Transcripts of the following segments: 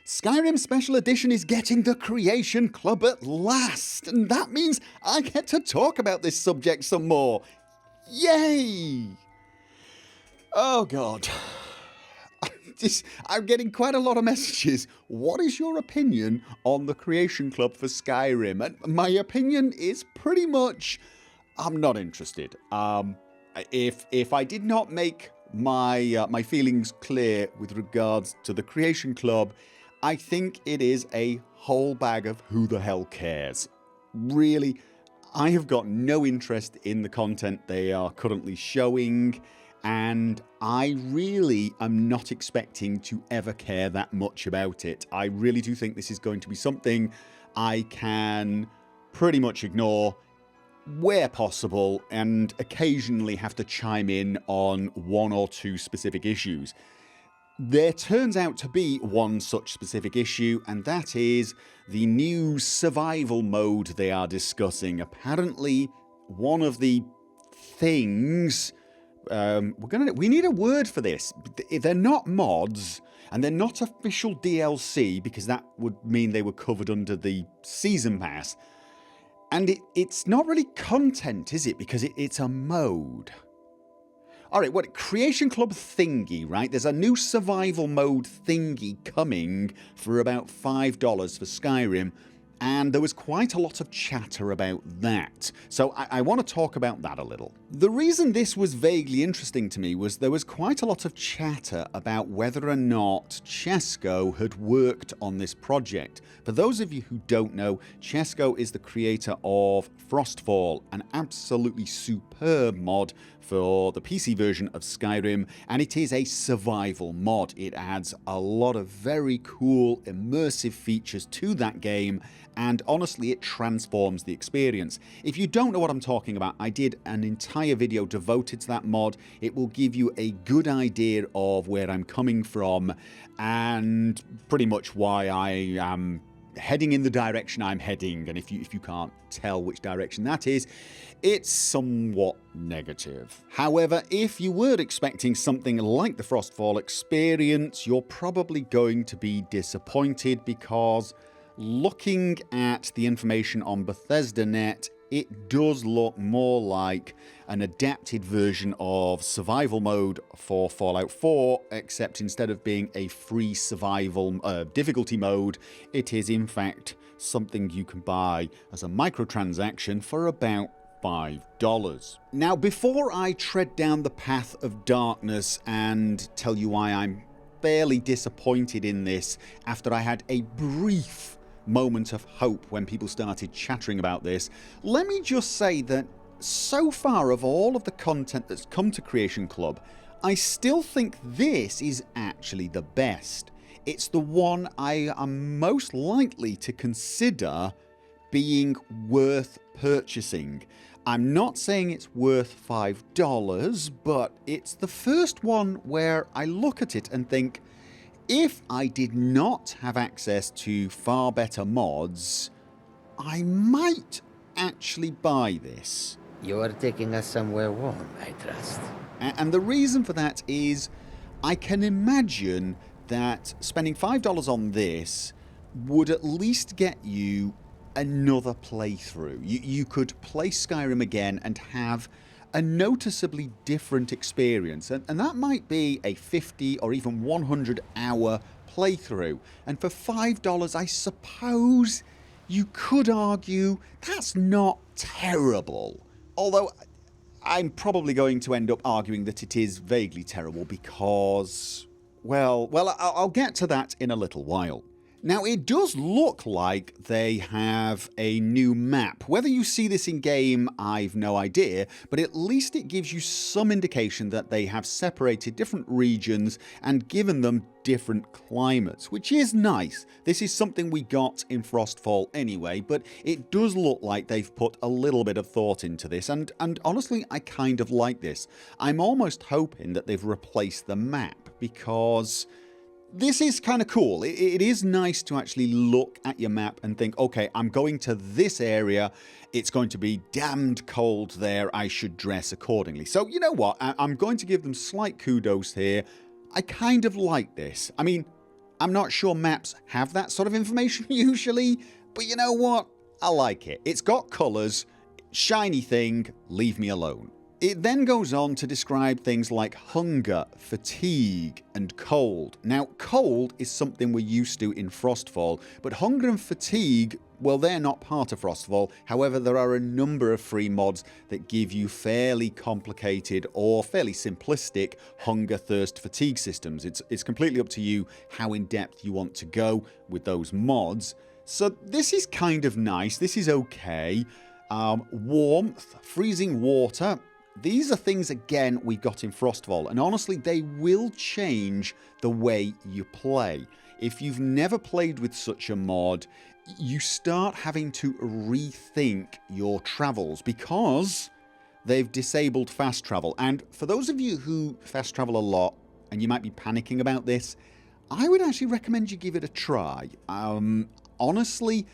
Skyrim Special Edition is getting the Creation Club at last, and that means I get to talk about this subject some more. Yay! Oh god. I'm getting quite a lot of messages. What is your opinion on the Creation Club for Skyrim? And my opinion is pretty much, I'm not interested. If I did not make my feelings clear with regards to the Creation Club, I think it is a whole bag of who the hell cares. Really, I have got no interest in the content they are currently showing, and I really am not expecting to ever care that much about it. I really do think this is going to be something I can pretty much ignore where possible and occasionally have to chime in on one or two specific issues. There turns out to be one such specific issue, and that is the new survival mode they are discussing. Apparently, one of the things... we need a word for this. They're not mods, and they're not official DLC, because that would mean they were covered under the Season Pass. And it's not really content, is it? Because it's a mode. Alright, what? Creation Club thingy, right? There's a new survival mode thingy coming for about $5 for Skyrim. And there was quite a lot of chatter about that. So I want to talk about that a little. The reason this was vaguely interesting to me was there was quite a lot of chatter about whether or not Chesco had worked on this project. For those of you who don't know, Chesco is the creator of Frostfall, an absolutely superb mod for the PC version of Skyrim, and it is a survival mod. It adds a lot of very cool immersive features to that game, and honestly it transforms the experience. If you don't know what I'm talking about, I did an entire video devoted to that mod. It will give you a good idea of where I'm coming from and pretty much why I am heading in the direction I'm heading, and if you can't tell which direction that is, it's somewhat negative. However, if you were expecting something like the Frostfall experience, you're probably going to be disappointed, because looking at the information on Bethesda.net, it does look more like an adapted version of survival mode for Fallout 4, except instead of being a free survival difficulty mode, it is in fact something you can buy as a microtransaction for about $5. Now, before I tread down the path of darkness and tell you why I'm fairly disappointed in this after I had a brief moment of hope when people started chattering about this, let me just say that so far of all of the content that's come to Creation Club, I still think this is actually the best. It's the one I am most likely to consider being worth purchasing. I'm not saying it's worth $5, but it's the first one where I look at it and think, if I did not have access to far better mods, I might actually buy this. You are taking us somewhere warm, I trust. And the reason for that is I can imagine that spending $5 on this would at least get you another playthrough. You could play Skyrim again and have a noticeably different experience, and that might be a 50 or even 100 hour playthrough, and for $5 I suppose you could argue that's not terrible, although I'm probably going to end up arguing that it is vaguely terrible because, well, I'll get to that in a little while. Now, it does look like they have a new map. Whether you see this in game, I've no idea, but at least it gives you some indication that they have separated different regions and given them different climates, which is nice. This is something we got in Frostfall anyway, but it does look like they've put a little bit of thought into this, and honestly, I kind of like this. I'm almost hoping that they've replaced the map, because this is kind of cool. It is nice to actually look at your map and think, okay, I'm going to this area, it's going to be damned cold there, I should dress accordingly. So you know what, I'm going to give them slight kudos here. I kind of like this. I mean, I'm not sure maps have that sort of information usually, but you know what? I like it. It's got colours, shiny thing, leave me alone. It then goes on to describe things like hunger, fatigue, and cold. Now, cold is something we're used to in Frostfall, but hunger and fatigue, well, they're not part of Frostfall. However, there are a number of free mods that give you fairly complicated or fairly simplistic hunger, thirst, fatigue systems. It's completely up to you how in depth you want to go with those mods. So this is kind of nice. This is okay. Warmth, freezing water. These are things, again, we got in Frostfall, and honestly, they will change the way you play. If you've never played with such a mod, you start having to rethink your travels because they've disabled fast travel. And for those of you who fast travel a lot, and you might be panicking about this, I would actually recommend you give it a try. Honestly,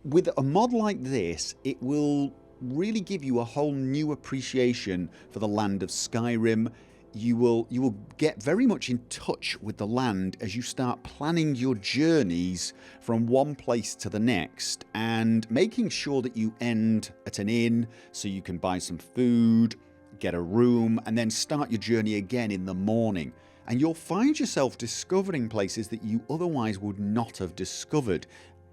with a mod like this, it will really give you a whole new appreciation for the land of Skyrim. You will get very much in touch with the land as you start planning your journeys from one place to the next and making sure that you end at an inn so you can buy some food, get a room, and then start your journey again in the morning. And you'll find yourself discovering places that you otherwise would not have discovered.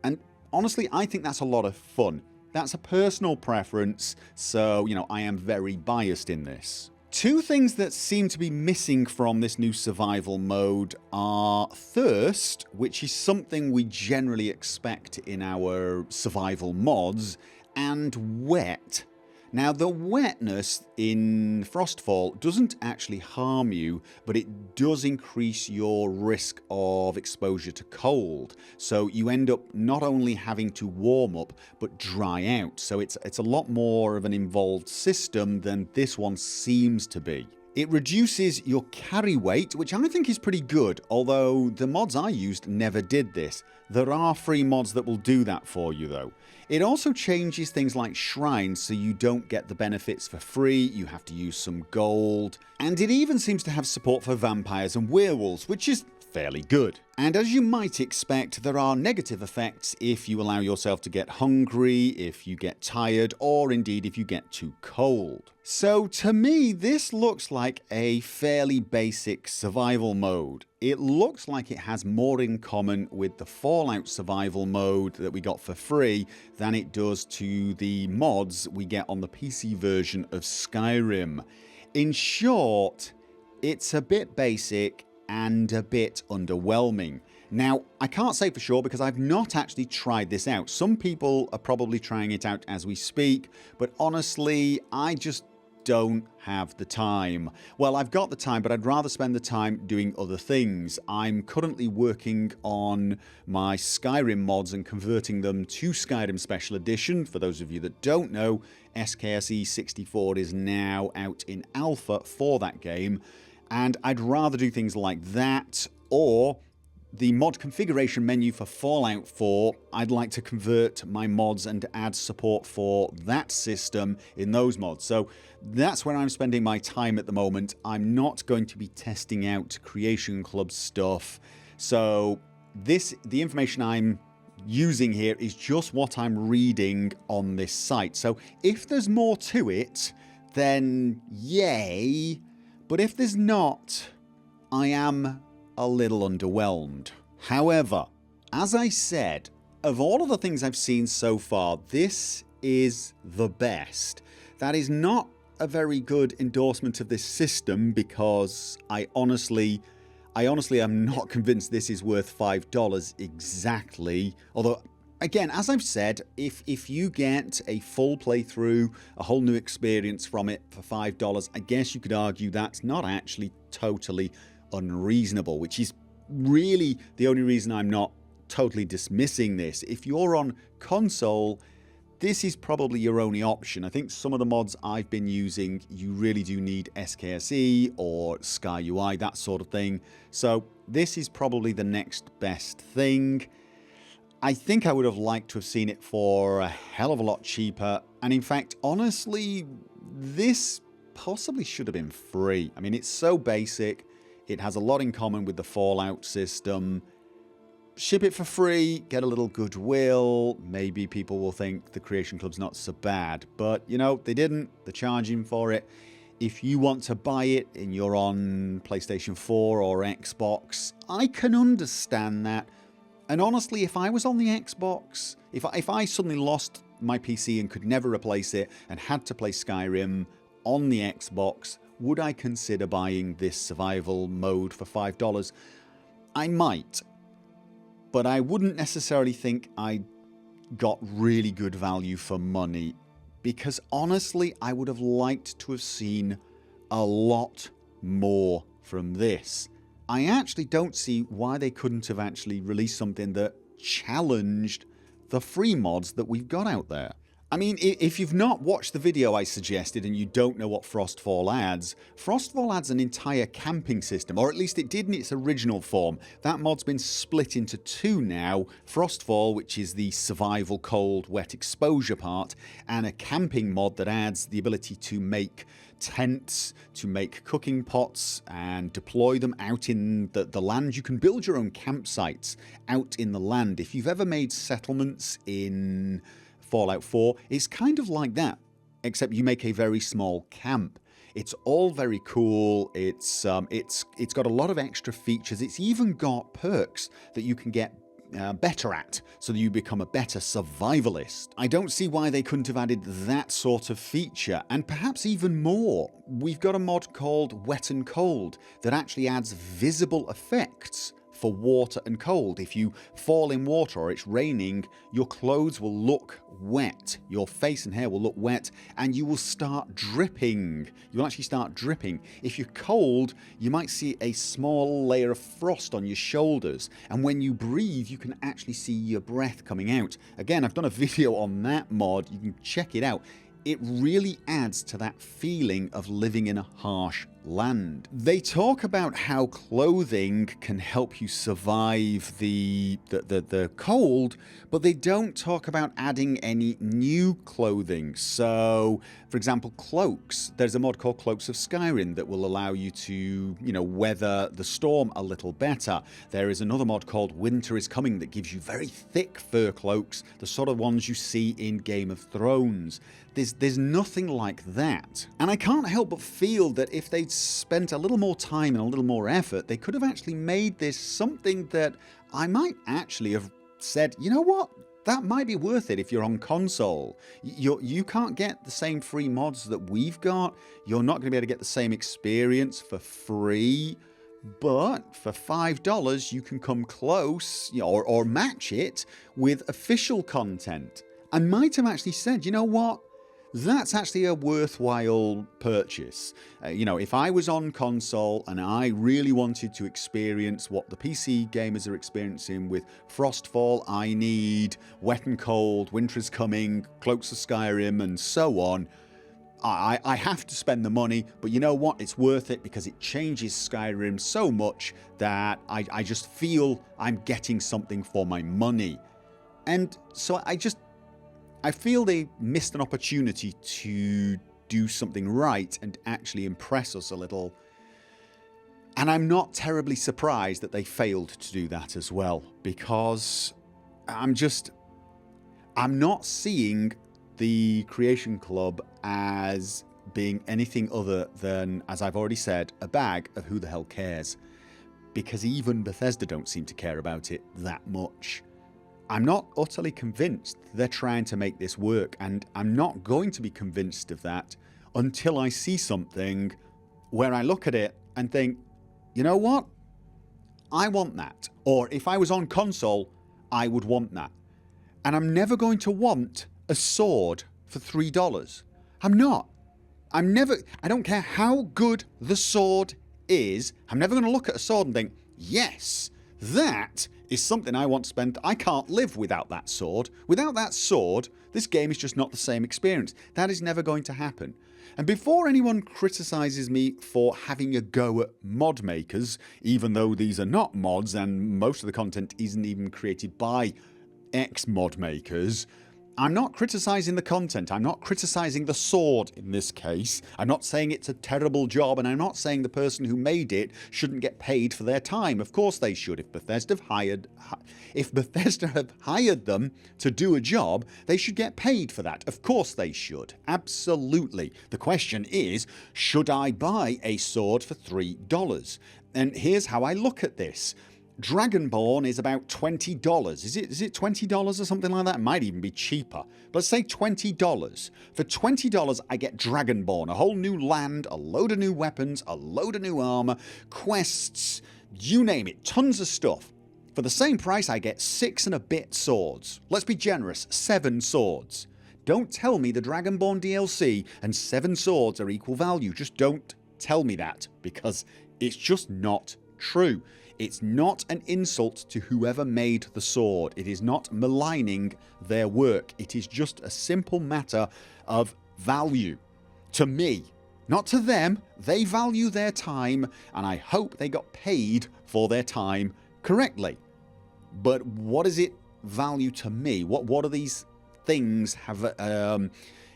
And honestly, I think that's a lot of fun. That's a personal preference, so, I am very biased in this. Two things that seem to be missing from this new survival mode are thirst, which is something we generally expect in our survival mods, and wet. Now, the wetness in Frostfall doesn't actually harm you, but it does increase your risk of exposure to cold. So you end up not only having to warm up, but dry out. So it's a lot more of an involved system than this one seems to be. It reduces your carry weight, which I think is pretty good, although the mods I used never did this. There are free mods that will do that for you though. It also changes things like shrines so you don't get the benefits for free, you have to use some gold. And it even seems to have support for vampires and werewolves, which is fairly good. And as you might expect, there are negative effects if you allow yourself to get hungry, if you get tired, or indeed if you get too cold. So to me, this looks like a fairly basic survival mode. It looks like it has more in common with the Fallout survival mode that we got for free than it does to the mods we get on the PC version of Skyrim. In short, it's a bit basic and a bit underwhelming. Now, I can't say for sure because I've not actually tried this out. Some people are probably trying it out as we speak, but honestly, I just don't have the time. Well, I've got the time, but I'd rather spend the time doing other things. I'm currently working on my Skyrim mods and converting them to Skyrim Special Edition. For those of you that don't know, SKSE 64 is now out in alpha for that game. And I'd rather do things like that, or the mod configuration menu for Fallout 4, I'd like to convert my mods and add support for that system in those mods. So that's where I'm spending my time at the moment. I'm not going to be testing out Creation Club stuff. So the information I'm using here is just what I'm reading on this site. So if there's more to it, then yay. But if there's not, I am a little underwhelmed. However, as I said, of all of the things I've seen so far, this is the best. That is not a very good endorsement of this system because I honestly am not convinced this is worth $5 exactly. Although, again, as I've said, if you get a full playthrough, a whole new experience from it for $5, I guess you could argue that's not actually totally unreasonable, which is really the only reason I'm not totally dismissing this. If you're on console, this is probably your only option. I think some of the mods I've been using, you really do need SKSE or Sky UI, that sort of thing. So this is probably the next best thing. I think I would have liked to have seen it for a hell of a lot cheaper. And in fact, honestly, this possibly should have been free. I mean, it's so basic. It has a lot in common with the Fallout system. ship it for free, get a little goodwill. Maybe people will think the Creation Club's not so bad. But, you know, they didn't. They're charging for it. If you want to buy it and you're on PlayStation 4 or Xbox, I can understand that. And honestly, if I was on the Xbox, if I suddenly lost my PC and could never replace it and had to play Skyrim on the Xbox, would I consider buying this survival mode for $5? I might. But I wouldn't necessarily think I got really good value for money. Because honestly, I would have liked to have seen a lot more from this. I actually don't see why they couldn't have actually released something that challenged the free mods that we've got out there. I mean, if you've not watched the video I suggested and you don't know what Frostfall adds an entire camping system, or at least it did in its original form. That mod's been split into two now, Frostfall, which is the survival cold wet exposure part, and a camping mod that adds the ability to make tents, to make cooking pots and deploy them out in the land. You can build your own campsites out in the land. If you've ever made settlements in Fallout 4, it's kind of like that, except you make a very small camp. It's all very cool. It's got a lot of extra features. It's even got perks that you can get better at, so that you become a better survivalist. I don't see why they couldn't have added that sort of feature, and perhaps even more. We've got a mod called Wet and Cold that actually adds visible effects for water and cold. If you fall in water or it's raining, your clothes will look wet, your face and hair will look wet, and you will start dripping. You will actually start dripping. If you're cold, you might see a small layer of frost on your shoulders, and when you breathe, you can actually see your breath coming out. Again, I've done a video on that mod, you can check it out. It really adds to that feeling of living in a harsh land. They talk about how clothing can help you survive the cold, but they don't talk about adding any new clothing. So, for example, cloaks. There's a mod called Cloaks of Skyrim that will allow you to, you know, weather the storm a little better. There is another mod called Winter is Coming that gives you very thick fur cloaks, the sort of ones you see in Game of Thrones. There's nothing like that. And I can't help but feel that if they'd spent a little more time and a little more effort, they could have actually made this something that I might actually have said, you know what? That might be worth it if you're on console. You can't get the same free mods that we've got. You're not going to be able to get the same experience for free. But for $5, you can come close, you know, or match it with official content. I might have actually said, you know what? That's actually a worthwhile purchase. You know, if I was on console and I really wanted to experience what the PC gamers are experiencing with Frostfall, I need Wet and Cold, Winter is Coming, Cloaks of Skyrim, and so on. I have to spend the money, but you know what? It's worth it because it changes Skyrim so much that I just feel I'm getting something for my money. And so I feel they missed an opportunity to do something right and actually impress us a little. And I'm not terribly surprised that they failed to do that as well, because I'm not seeing the Creation Club as being anything other than, as I've already said, a bag of who the hell cares. Because even Bethesda don't seem to care about it that much. I'm not utterly convinced they're trying to make this work, and I'm not going to be convinced of that until I see something where I look at it and think, you know what? I want that. Or if I was on console, I would want that. And I'm never going to want a sword for $3. I'm not. I don't care how good the sword is, I'm never going to look at a sword and think, yes, that is something I want to spend. I can't live without that sword. Without that sword, this game is just not the same experience. That is never going to happen. And before anyone criticises me for having a go at mod makers, even though these are not mods and most of the content isn't even created by ex-mod makers, I'm not criticizing the content. I'm not criticizing the sword in this case. I'm not saying it's a terrible job, and I'm not saying the person who made it shouldn't get paid for their time. Of course they should. If Bethesda have hired them to do a job, they should get paid for that. Of course they should. Absolutely. The question is, should I buy a sword for $3? And here's how I look at this. Dragonborn is about $20. Is it $20 or something like that? It might even be cheaper. Let's say $20. For $20 I get Dragonborn, a whole new land, a load of new weapons, a load of new armor, quests, you name it, tons of stuff. For the same price I get 6 and a bit swords. Let's be generous, 7 swords. Don't tell me the Dragonborn DLC and 7 swords are equal value. Just don't tell me that, because it's just not true. It's not an insult to whoever made the sword. It is not maligning their work. It is just a simple matter of value. To me, not to them. They value their time, and I hope they got paid for their time correctly. But what does it value to me? What do these things have,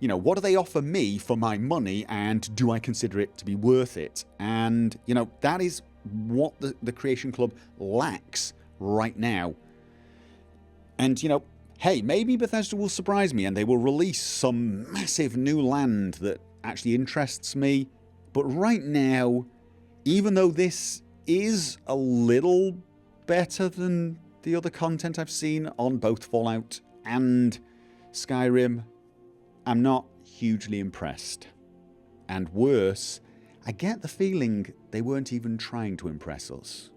what do they offer me for my money, and do I consider it to be worth it? And, that is what the Creation Club lacks right now. And, hey, maybe Bethesda will surprise me and they will release some massive new land that actually interests me. But right now, even though this is a little better than the other content I've seen on both Fallout and Skyrim, I'm not hugely impressed. And worse, I get the feeling they weren't even trying to impress us.